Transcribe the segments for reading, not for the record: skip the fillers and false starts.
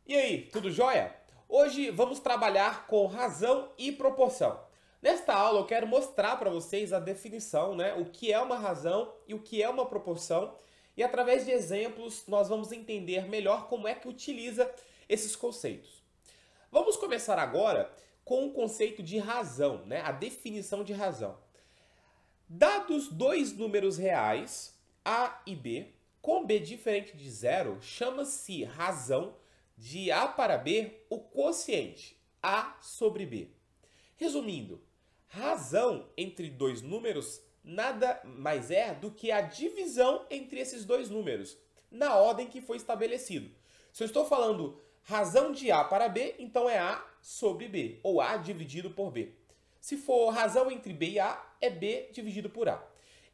E aí, tudo jóia? Hoje vamos trabalhar com razão e proporção. Nesta aula eu quero mostrar para vocês a definição, o que é uma razão e o que é uma proporção. E através de exemplos nós vamos entender melhor como é que utiliza esses conceitos. Vamos começar agora com o conceito de razão, a definição de razão. Dados dois números reais, A e B, com B diferente de zero, chama-se razão de A para B o quociente, A sobre B. Resumindo, razão entre dois números nada mais é do que a divisão entre esses dois números, na ordem que foi estabelecido. Se eu estou falando razão de A para B, então é A sobre B, ou A dividido por B. Se for razão entre B e A, é B dividido por A.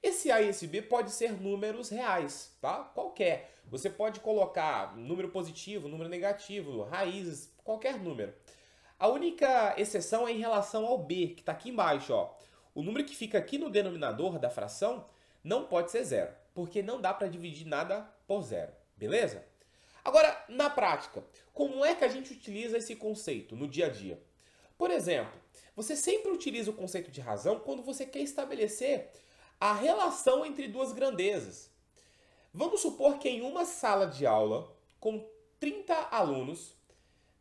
Esse A e esse B pode ser números reais, tá? Qualquer. Você pode colocar número positivo, número negativo, raízes, qualquer número. A única exceção é em relação ao B, que está aqui embaixo, ó. O número que fica aqui no denominador da fração não pode ser zero, porque não dá para dividir nada por zero, beleza? Agora, na prática, como é que a gente utiliza esse conceito no dia a dia? Por exemplo, você sempre utiliza o conceito de razão quando você quer estabelecer a relação entre duas grandezas. Vamos supor que em uma sala de aula, com 30 alunos,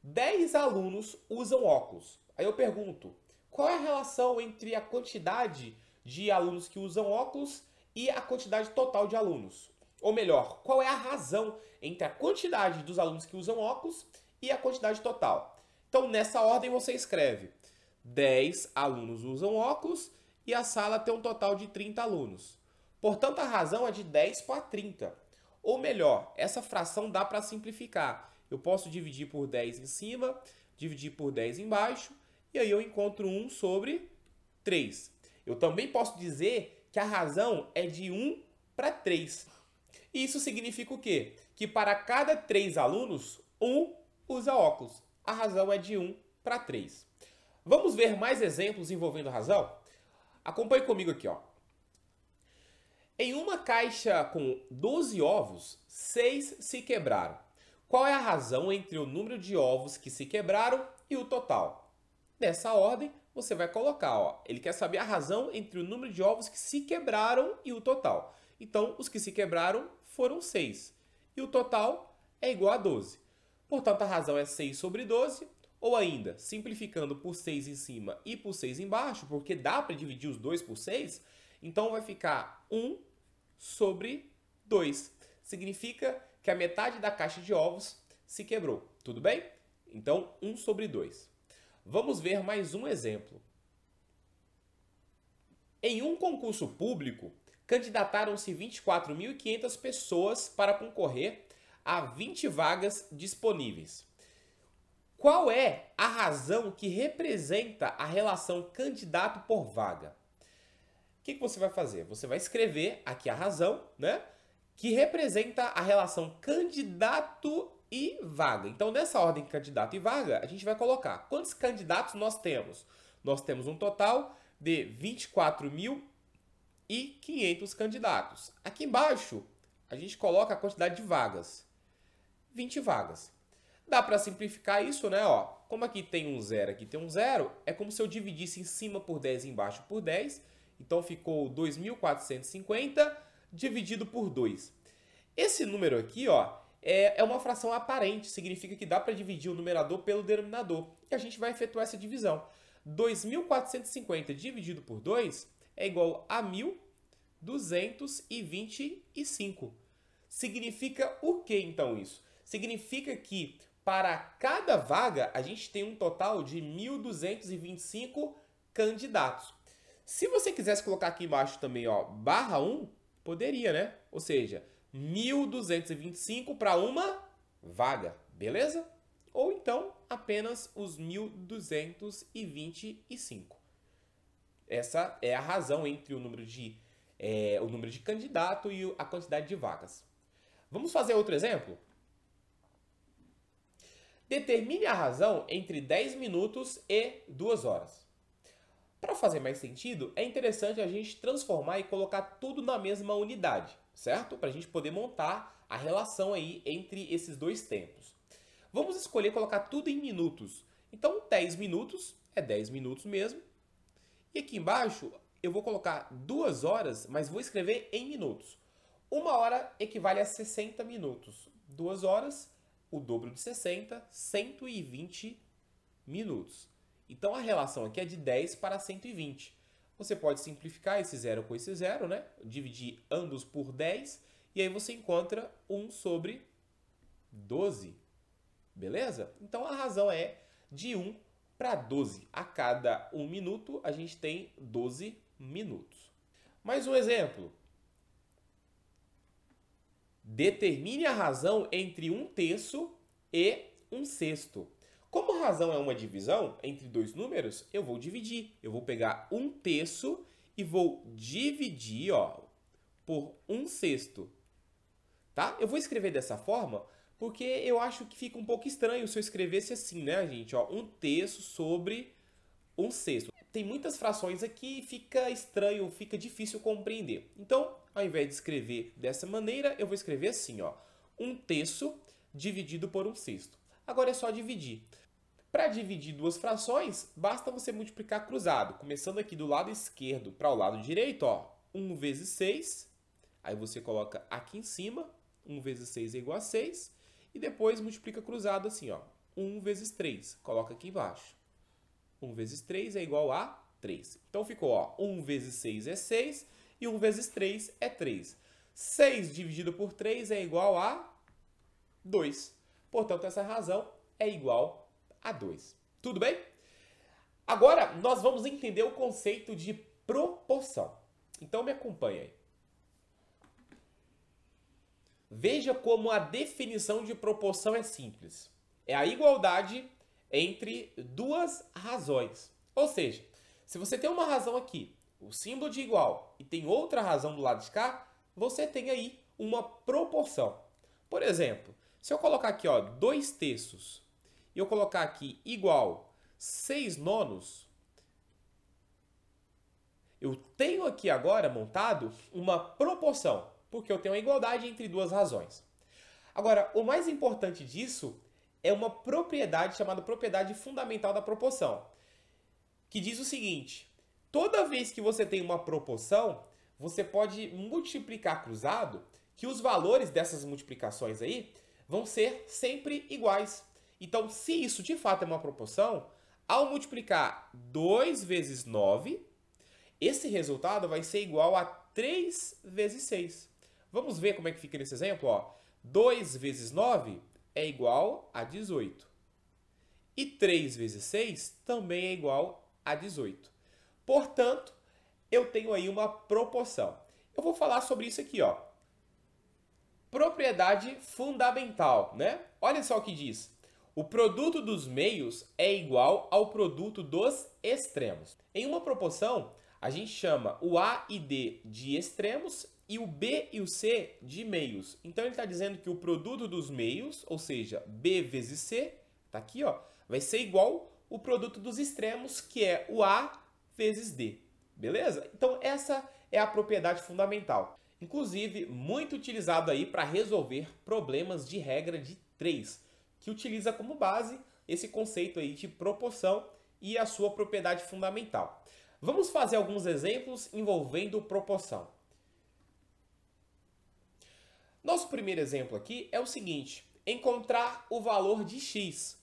10 alunos usam óculos. Aí eu pergunto, qual é a relação entre a quantidade de alunos que usam óculos e a quantidade total de alunos? Ou melhor, qual é a razão entre a quantidade dos alunos que usam óculos e a quantidade total? Então, nessa ordem você escreve 10 alunos usam óculos e a sala tem um total de 30 alunos. Portanto, a razão é de 10 para 30. Ou melhor, essa fração dá para simplificar. Eu posso dividir por 10 em cima, dividir por 10 embaixo, e aí eu encontro 1 sobre 3. Eu também posso dizer que a razão é de 1 para 3. E isso significa o quê? Que para cada 3 alunos, 1 usa óculos. A razão é de 1 para 3. Vamos ver mais exemplos envolvendo razão? Acompanhe comigo aqui, ó. Em uma caixa com 12 ovos, 6 se quebraram. Qual é a razão entre o número de ovos que se quebraram e o total? Nessa ordem, você vai colocar, ó, ele quer saber a razão entre o número de ovos que se quebraram e o total. Então, os que se quebraram foram 6. E o total é igual a 12. Portanto, a razão é 6 sobre 12. Ou ainda, simplificando por 6 em cima e por 6 embaixo, porque dá para dividir os dois por 6, então vai ficar 1 sobre 2. Significa que a metade da caixa de ovos se quebrou. Tudo bem? Então, 1 sobre 2. Vamos ver mais um exemplo. Em um concurso público, candidataram-se 24.500 pessoas para concorrer a 20 vagas disponíveis. Qual é a razão que representa a relação candidato por vaga? O que você vai fazer? Você vai escrever aqui a razão, que representa a relação candidato e vaga. Então, nessa ordem candidato e vaga, a gente vai colocar quantos candidatos nós temos. Nós temos um total de 24.500 candidatos. Aqui embaixo, a gente coloca a quantidade de vagas. 20 vagas. Dá para simplificar isso, Como aqui tem um zero, aqui tem um zero, é como se eu dividisse em cima por 10 e embaixo por 10. Então ficou 2.450 dividido por 2. Esse número aqui, é uma fração aparente, significa que dá para dividir o numerador pelo denominador. E a gente vai efetuar essa divisão. 2.450 dividido por 2 é igual a 1.225. Significa o que então isso? Significa que para cada vaga a gente tem um total de 1.225 candidatos. Se você quisesse colocar aqui embaixo também, barra 1, poderia, Ou seja, 1.225 para uma vaga, beleza? Ou então apenas os 1.225. Essa é a razão entre o número de candidato e a quantidade de vagas. Vamos fazer outro exemplo? Determine a razão entre 10 minutos e 2 horas. Para fazer mais sentido, é interessante a gente transformar e colocar tudo na mesma unidade, certo? Para a gente poder montar a relação aí entre esses dois tempos. Vamos escolher colocar tudo em minutos. Então, 10 minutos é 10 minutos mesmo. E aqui embaixo eu vou colocar 2 horas, mas vou escrever em minutos. 1 hora equivale a 60 minutos. 2 horas, o dobro de 60, 120 minutos. Então a relação aqui é de 10 para 120. Você pode simplificar esse zero com esse zero, né? Dividir ambos por 10 e aí você encontra 1 sobre 12. Beleza? Então a razão é de 1 para 12. A cada 1 minuto a gente tem 12 minutos. Mais um exemplo. Determine a razão entre 1/3 e 1/6. Como a razão é uma divisão entre dois números, eu vou dividir. Eu vou pegar 1/3 e vou dividir, ó, por 1/6. Tá? Eu vou escrever dessa forma porque eu acho que fica um pouco estranho se eu escrevesse assim, né, gente? Ó, 1/3 sobre 1/6. Tem muitas frações aqui e fica estranho, fica difícil compreender. Então, ao invés de escrever dessa maneira, eu vou escrever assim, ó, 1/3 dividido por 1/6. Agora é só dividir. Para dividir duas frações, basta você multiplicar cruzado. Começando aqui do lado esquerdo para o lado direito, ó, 1 vezes 6. Aí você coloca aqui em cima, 1 vezes 6 é igual a 6. E depois multiplica cruzado assim, ó, 1 vezes 3. Coloca aqui embaixo. 1 vezes 3 é igual a 3. Então ficou, ó, 1 vezes 6 é 6 e 1 vezes 3 é 3. 6 dividido por 3 é igual a 2. Portanto, essa razão é igual a 2. Tudo bem? Agora, nós vamos entender o conceito de proporção. Então, me acompanha aí. Veja como a definição de proporção é simples. É a igualdade entre duas razões. Ou seja, se você tem uma razão aqui, o símbolo de igual, e tem outra razão do lado de cá, você tem aí uma proporção. Por exemplo, se eu colocar aqui, ó, 2/3 e eu colocar aqui igual 6/9, eu tenho aqui agora montado uma proporção, porque eu tenho uma igualdade entre duas razões. Agora, o mais importante disso é uma propriedade chamada propriedade fundamental da proporção, que diz o seguinte: toda vez que você tem uma proporção, você pode multiplicar cruzado, que os valores dessas multiplicações aí vão ser sempre iguais. Então, se isso de fato é uma proporção, ao multiplicar 2 vezes 9, esse resultado vai ser igual a 3 vezes 6. Vamos ver como é que fica nesse exemplo, ó. 2 vezes 9 é igual a 18. E 3 vezes 6 também é igual a 18. Portanto, eu tenho aí uma proporção. Eu vou falar sobre isso aqui, ó. Propriedade fundamental, né? Olha só o que diz. O produto dos meios é igual ao produto dos extremos. Em uma proporção, a gente chama o A e D de extremos e o B e o C de meios. Então, ele está dizendo que o produto dos meios, ou seja, B vezes C, tá aqui, ó, vai ser igual o produto dos extremos, que é o A vezes D. Beleza? Então, essa é a propriedade fundamental. Inclusive, muito utilizado aí para resolver problemas de regra de 3, que utiliza como base esse conceito aí de proporção e a sua propriedade fundamental. Vamos fazer alguns exemplos envolvendo proporção. Nosso primeiro exemplo aqui é o seguinte: encontrar o valor de x.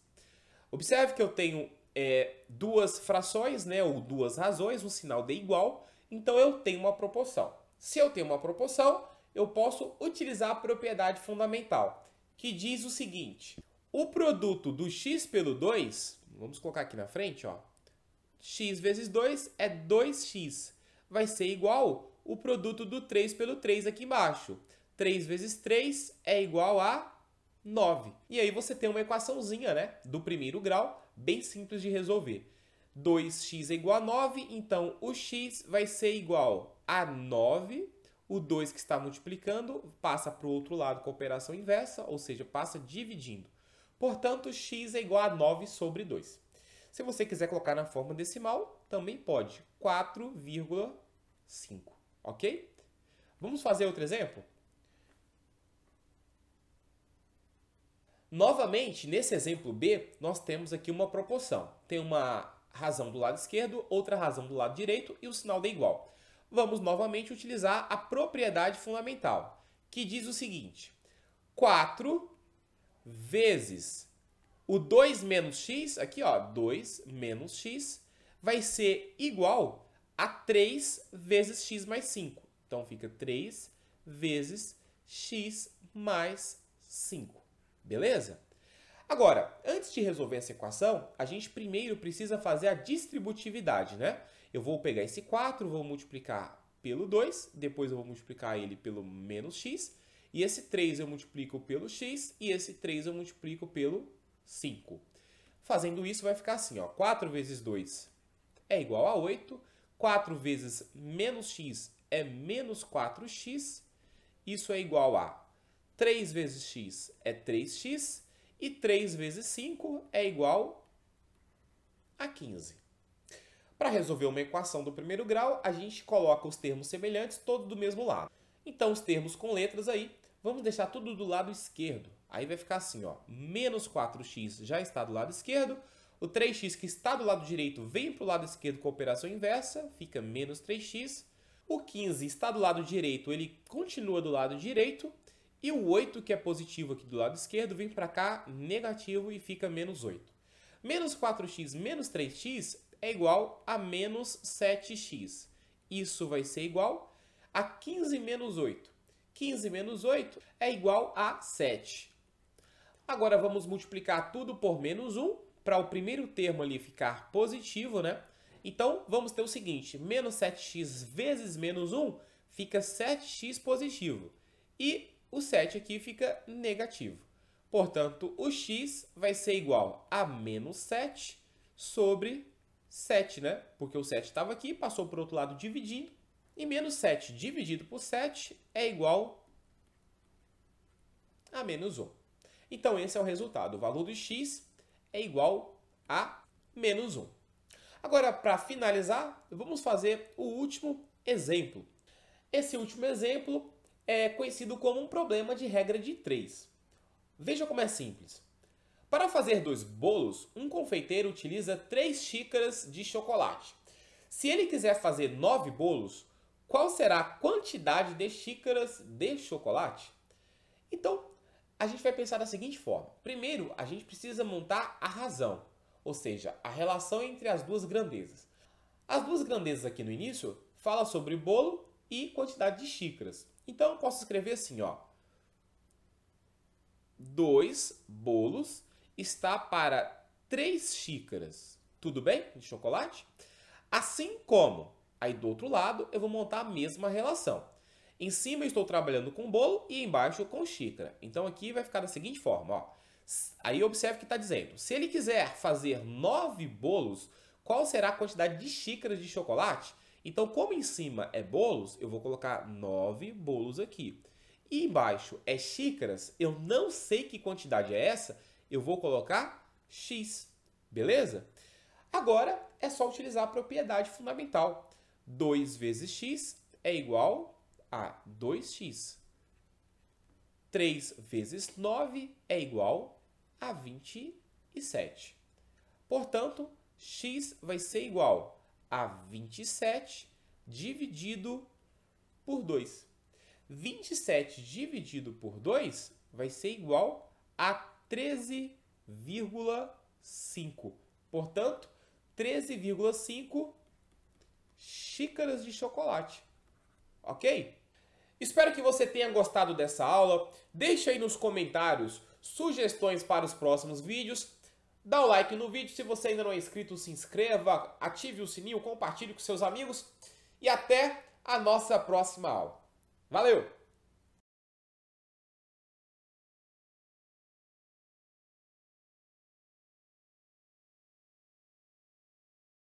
Observe que eu tenho duas frações, né, ou duas razões, um sinal de igual, então eu tenho uma proporção. Se eu tenho uma proporção, eu posso utilizar a propriedade fundamental, que diz o seguinte: o produto do x pelo 2, vamos colocar aqui na frente, ó, x vezes 2 é 2x, vai ser igual o produto do 3 pelo 3 aqui embaixo. 3 vezes 3 é igual a 9. E aí você tem uma equaçãozinha, né, do primeiro grau, bem simples de resolver. 2x é igual a 9, então o x vai ser igual a 9. O 2 que está multiplicando passa para o outro lado com a operação inversa, ou seja, passa dividindo. Portanto, x é igual a 9 sobre 2. Se você quiser colocar na forma decimal, também pode. 4,5. Ok? Vamos fazer outro exemplo? Novamente, nesse exemplo B, nós temos aqui uma proporção. Tem uma razão do lado esquerdo, outra razão do lado direito e o sinal de igual. Vamos novamente utilizar a propriedade fundamental, que diz o seguinte: 4 vezes o 2 menos x, aqui ó, 2 menos x, vai ser igual a 3 vezes x mais 5. Então fica 3 vezes x mais 5. Beleza? Agora, antes de resolver essa equação, a gente primeiro precisa fazer a distributividade, né? Eu vou pegar esse 4, vou multiplicar pelo 2, depois eu vou multiplicar ele pelo menos x, e esse 3 eu multiplico pelo x, e esse 3 eu multiplico pelo 5. Fazendo isso vai ficar assim, ó, 4 vezes 2 é igual a 8, 4 vezes menos x é menos 4x, isso é igual a 3 vezes x é 3x, e 3 vezes 5 é igual a 15. Para resolver uma equação do primeiro grau, a gente coloca os termos semelhantes todos do mesmo lado. Então, os termos com letras aí, vamos deixar tudo do lado esquerdo. Aí vai ficar assim, ó, menos 4x já está do lado esquerdo, o 3x que está do lado direito vem para o lado esquerdo com a operação inversa, fica menos 3x. O 15 está do lado direito, ele continua do lado direito. E o 8, que é positivo aqui do lado esquerdo, vem para cá negativo e fica menos 8. Menos 4x menos 3x é igual a menos 7x. Isso vai ser igual a 15 menos 8. 15 menos 8 é igual a 7. Agora vamos multiplicar tudo por menos 1 para o primeiro termo ali ficar positivo, né? Então vamos ter o seguinte, menos 7x vezes menos 1 fica 7x positivo. E o 7 aqui fica negativo. Portanto, o x vai ser igual a menos 7 sobre 7, né? Porque o 7 estava aqui, passou para o outro lado dividindo. E menos 7 dividido por 7 é igual a menos 1. Então, esse é o resultado. O valor do x é igual a menos 1. Agora, para finalizar, vamos fazer o último exemplo. Esse último exemplo é conhecido como um problema de regra de 3. Veja como é simples. Para fazer 2 bolos, um confeiteiro utiliza 3 xícaras de chocolate. Se ele quiser fazer 9 bolos, qual será a quantidade de xícaras de chocolate? Então, a gente vai pensar da seguinte forma. Primeiro, a gente precisa montar a razão, ou seja, a relação entre as duas grandezas. As duas grandezas aqui no início falam sobre bolo e quantidade de xícaras. Então, eu posso escrever assim, ó. 2 bolos está para 3 xícaras. Tudo bem? De chocolate? Assim como, aí do outro lado, eu vou montar a mesma relação. Em cima eu estou trabalhando com bolo e embaixo com xícara. Então, aqui vai ficar da seguinte forma, ó. Aí observe que está dizendo, se ele quiser fazer 9 bolos, qual será a quantidade de xícaras de chocolate? Então, como em cima é bolos, eu vou colocar 9 bolos aqui. E embaixo é xícaras, eu não sei que quantidade é essa, eu vou colocar x, beleza? Agora, é só utilizar a propriedade fundamental. 2 vezes x é igual a 2x. 3 vezes 9 é igual a 27. Portanto, x vai ser igual a 27 dividido por 2. 27 dividido por 2 vai ser igual a 13,5. Portanto, 13,5 xícaras de chocolate. Ok? Espero que você tenha gostado dessa aula. Deixe aí nos comentários sugestões para os próximos vídeos. Dá o like no vídeo. Se você ainda não é inscrito, se inscreva, ative o sininho, compartilhe com seus amigos. E até a nossa próxima aula. Valeu!